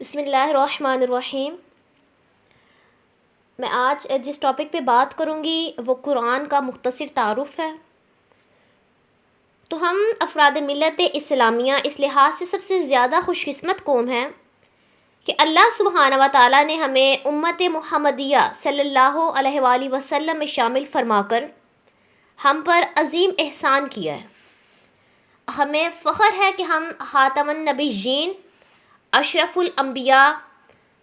بسم اللہ الرحمن الرحیم۔ میں آج جس ٹاپک پہ بات کروں گی وہ قرآن کا مختصر تعارف ہے۔ تو ہم افراد ملت اسلامیہ اس لحاظ سے سب سے زیادہ خوش قسمت قوم ہیں کہ اللہ سبحانہ و تعالیٰ نے ہمیں امت محمدیہ صلی اللہ علیہ وآلہ وسلم میں شامل فرما کر ہم پر عظیم احسان کیا ہے۔ ہمیں فخر ہے کہ ہم خاتم النبیین، اشرف الانبیاء،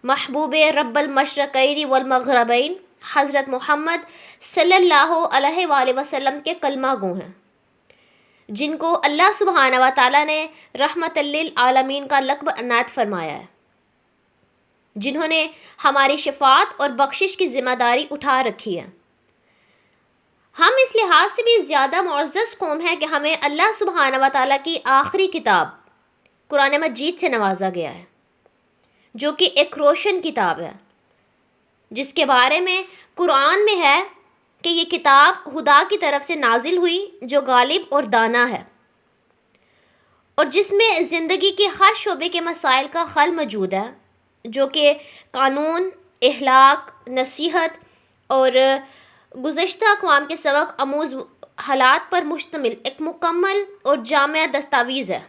محبوب رب المشرقین والمغربین حضرت محمد صلی اللہ علیہ وآلہ وسلم کے کلمہ گو ہیں، جن کو اللہ سبحانہ و تعالیٰ نے رحمت للعالمین کا لقب عنایت فرمایا ہے، جنہوں نے ہماری شفاعت اور بخشش کی ذمہ داری اٹھا رکھی ہے۔ ہم اس لحاظ سے بھی زیادہ معزز قوم ہے کہ ہمیں اللہ سبحانہ و تعالیٰ کی آخری کتاب قرآن مجید سے نوازا گیا ہے، جو کہ ایک روشن کتاب ہے، جس کے بارے میں قرآن میں ہے کہ یہ کتاب خدا کی طرف سے نازل ہوئی جو غالب اور دانا ہے، اور جس میں زندگی کے ہر شعبے کے مسائل کا حل موجود ہے، جو کہ قانون، اخلاق، نصیحت اور گزشتہ اقوام کے سبق آموز حالات پر مشتمل ایک مکمل اور جامع دستاویز ہے،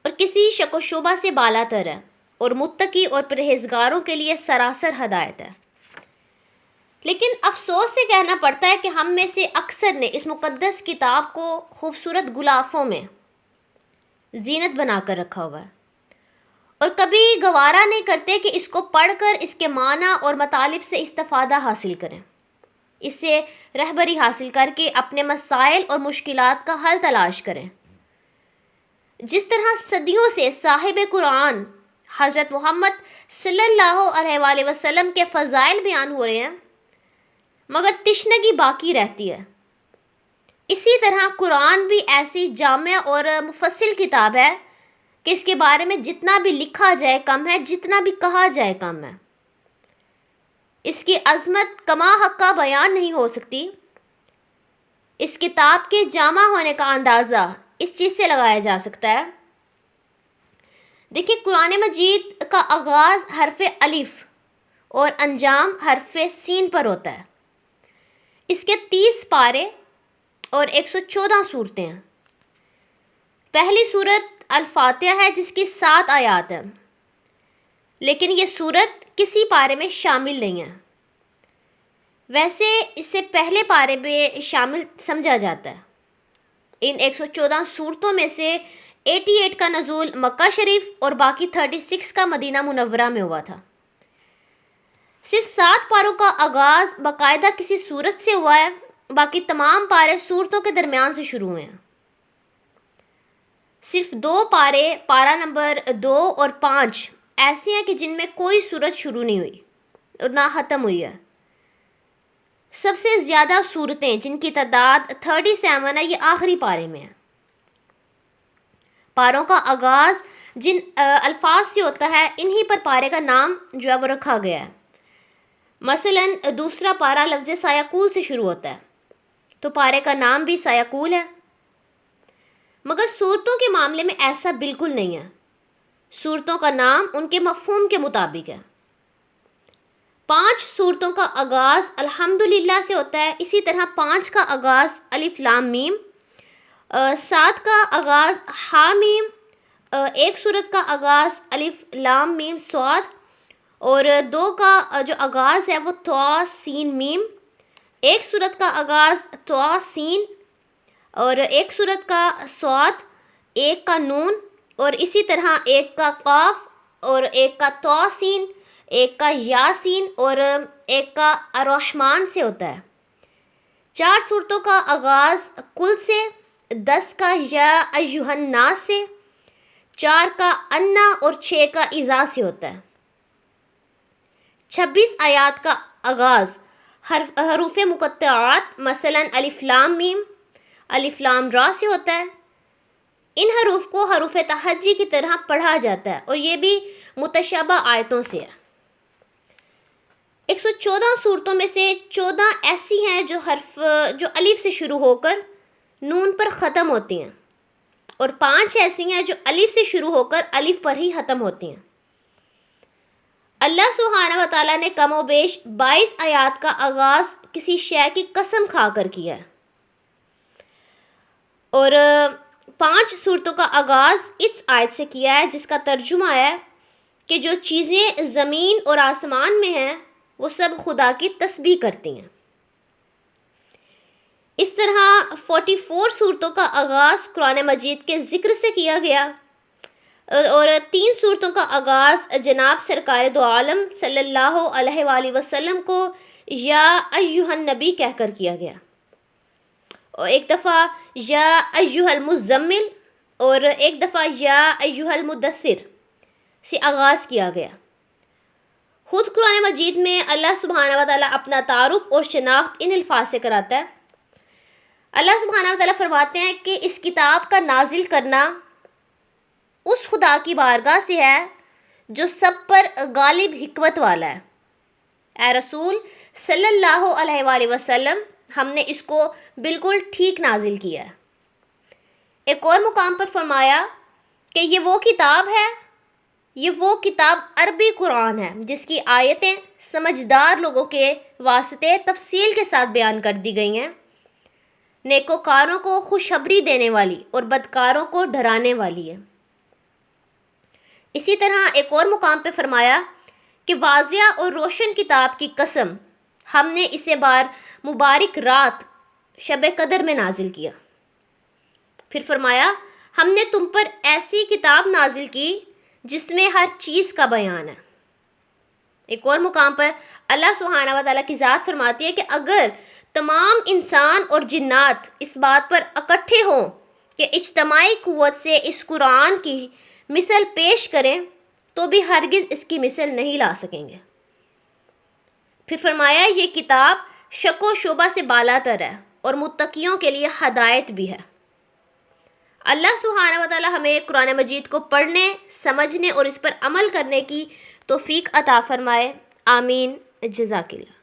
اور کسی شک و شبہ سے بالا تر ہے، اور متقی اور پرہیزگاروں کے لیے سراسر ہدایت ہے۔ لیکن افسوس سے کہنا پڑتا ہے کہ ہم میں سے اکثر نے اس مقدس کتاب کو خوبصورت غلافوں میں زینت بنا کر رکھا ہوا ہے، اور کبھی گوارا نہیں کرتے کہ اس کو پڑھ کر اس کے معنی اور مطالب سے استفادہ حاصل کریں، اس سے رہبری حاصل کر کے اپنے مسائل اور مشکلات کا حل تلاش کریں۔ جس طرح صدیوں سے صاحب قرآن حضرت محمد صلی اللہ علیہ وآلہ وسلم کے فضائل بیان ہو رہے ہیں، مگر تشنگی باقی رہتی ہے، اسی طرح قرآن بھی ایسی جامع اور مفصل کتاب ہے کہ اس کے بارے میں جتنا بھی لکھا جائے کم ہے، جتنا بھی کہا جائے کم ہے۔ اس کی عظمت کما حقہ بیان نہیں ہو سکتی۔ اس کتاب کے جامع ہونے کا اندازہ اس چیز سے لگایا جا سکتا ہے۔ دیکھیں، قرآن مجید کا آغاز حرف الف اور انجام حرف سین پر ہوتا ہے۔ اس کے 30 پارے اور 114 صورتیں ہیں۔ پہلی صورت الفاتحہ ہے، جس کی 7 آیات ہیں، لیکن یہ صورت کسی پارے میں شامل نہیں ہے۔ ویسے اسے پہلے پارے میں شامل سمجھا جاتا ہے۔ ان 114 صورتوں میں سے 88 کا نزول مکہ شریف اور باقی 36 کا مدینہ منورہ میں ہوا تھا۔ صرف 7 پاروں کا آغاز باقاعدہ کسی صورت سے ہوا ہے، باقی تمام پارے صورتوں کے درمیان سے شروع ہوئے ہیں۔ صرف 2 پارے، پارہ نمبر 2 اور 5 ایسے ہیں کہ جن میں کوئی صورت شروع نہیں ہوئی اور نہ ختم ہوئی ہے۔ سب سے زیادہ صورتیں، جن کی تعداد 37 ہے، یہ آخری پارے میں ہیں۔ پاروں کا آغاز جن الفاظ سے ہوتا ہے، انہی پر پارے کا نام جو ہے وہ رکھا گیا ہے۔ مثلاً دوسرا پارہ لفظ سایقول سے شروع ہوتا ہے، تو پارے کا نام بھی سایقول ہے۔ مگر صورتوں کے معاملے میں ایسا بالکل نہیں ہے۔ صورتوں کا نام ان کے مفہوم کے مطابق ہے۔ 5 صورتوں کا آغاز الحمدللہ سے ہوتا ہے، اسی طرح 5 کا آغاز الف لام میم، 7 کا آغاز حامیم، 1 صورت کا آغاز الف لام میم صاد، اور 2 کا جو آغاز ہے وہ طا سین میم، 1 صورت کا آغاز طا سین، اور 1 صورت کا صاد، 1 کا نون، اور اسی طرح 1 کا قاف، اور 1 کا طا سین، 1 کا یاسین، اور 1 کا الرحمن سے ہوتا ہے۔ 4 صورتوں کا آغاز قل سے، 10 کا یا ایھا الناس سے، 4 کا انا، اور 6 کا اذا سے ہوتا ہے۔ 26 آیات کا آغاز حروف مقطعات مثلاً الف لام میم، الف لام را سے ہوتا ہے۔ ان حروف کو حروف تہجی کی طرح پڑھا جاتا ہے، اور یہ بھی متشابہ آیتوں سے ہے۔ 114 صورتوں میں سے 14 ایسی ہیں جو الف سے شروع ہو کر نون پر ختم ہوتی ہیں، اور 5 ایسی ہیں جو الف سے شروع ہو کر الف پر ہی ختم ہوتی ہیں۔ اللہ سبحانہ و تعالیٰ نے کم و بیش 22 آیات کا آغاز کسی شے کی قسم کھا کر کیا ہے، اور 5 صورتوں کا آغاز اس آیت سے کیا ہے جس کا ترجمہ ہے کہ جو چیزیں زمین اور آسمان میں ہیں وہ سب خدا کی تسبیح کرتی ہیں۔ اس طرح 44 صورتوں کا آغاز قرآن مجید کے ذکر سے کیا گیا، اور 3 صورتوں کا آغاز جناب سرکار دو عالم صلی اللہ علیہ وآلہ وسلم کو یا ایہا النبی کہہ کر کیا گیا، اور ایک دفعہ یا ایہا المزمل اور ایک دفعہ یا ایہا المدثر سے آغاز کیا گیا۔ خود قرآن مجید میں اللہ سبحانہ و تعالیٰ اپنا تعارف اور شناخت ان الفاظ سے کراتا ہے۔ اللہ سبحانہ و تعالیٰ فرماتے ہیں کہ اس کتاب کا نازل کرنا اس خدا کی بارگاہ سے ہے جو سب پر غالب حکمت والا ہے۔ اے رسول صلی اللہ علیہ وآلہ وسلم، ہم نے اس کو بالکل ٹھیک نازل کیا ہے۔ ایک اور مقام پر فرمایا کہ یہ وہ کتاب ہے، یہ وہ کتاب عربی قرآن ہے جس کی آیتیں سمجھدار لوگوں کے واسطے تفصیل کے ساتھ بیان کر دی گئی ہیں، نیکوکاروں کو خوشخبری دینے والی اور بدکاروں کو ڈرانے والی ہے۔ اسی طرح ایک اور مقام پہ فرمایا کہ واضح اور روشن کتاب کی قسم، ہم نے اسے بار مبارک رات شب قدر میں نازل کیا۔ پھر فرمایا ہم نے تم پر ایسی کتاب نازل کی جس میں ہر چیز کا بیان ہے۔ ایک اور مقام پر اللہ سبحانہ و تعالیٰ کی ذات فرماتی ہے کہ اگر تمام انسان اور جنات اس بات پر اکٹھے ہوں کہ اجتماعی قوت سے اس قرآن کی مثل پیش کریں تو بھی ہرگز اس کی مثل نہیں لا سکیں گے۔ پھر فرمایا یہ کتاب شک و شبہ سے بالاتر ہے اور متقیوں کے لیے ہدایت بھی ہے۔ اللہ سبحانہ و تعالیٰ ہمیں قرآن مجید کو پڑھنے، سمجھنے اور اس پر عمل کرنے کی توفیق عطا فرمائے۔ آمین۔ جزاک اللہ۔